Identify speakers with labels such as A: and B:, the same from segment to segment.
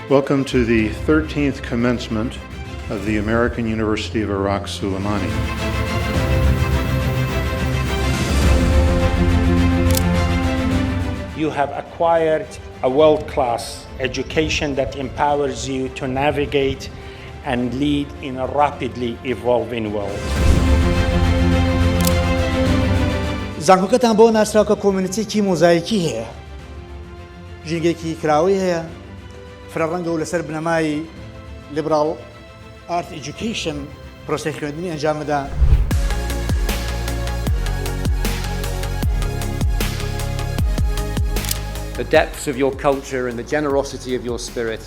A: Welcome to the 13th commencement of the American University of Auis Commencement.
B: You have acquired a world-class education that empowers you to navigate and lead in a rapidly evolving world.
C: زانکۆکەتان بۆ ناسراوکە کۆمیونیتییەکی مۆزاییکی هەیە، ژینگێکی کراوی هەیە، فرەڕەنگە و لەسەر بنەمای لیبرال ئارت ئێجوکیشن پرۆسەی خوێندنی ئەنجام دەدا.
D: The depths of your culture and the generosity of your spirit,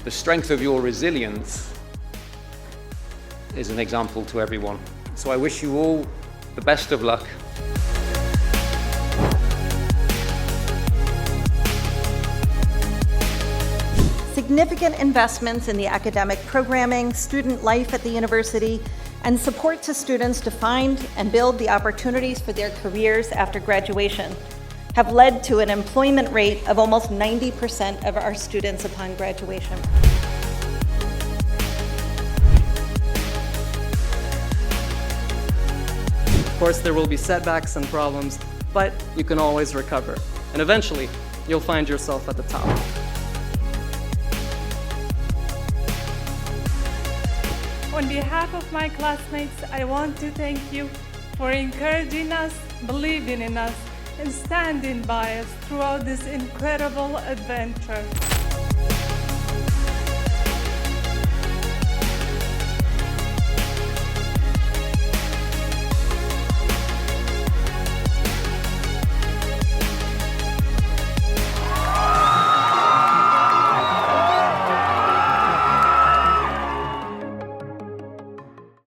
D: the strength of your resilience is an example to everyone. So I wish you all the best of luck.
E: Significant investments in the academic programming, student life at the university, and support to students to find and build the opportunities for their careers after graduation have led to an employment rate of almost 90% of our students upon graduation.
F: Of course, there will be setbacks and problems, but you can always recover. And eventually, you'll find yourself at the top.
G: On behalf of my classmates, I want to thank you for encouraging us, believing in us, and standing by us throughout this incredible adventure.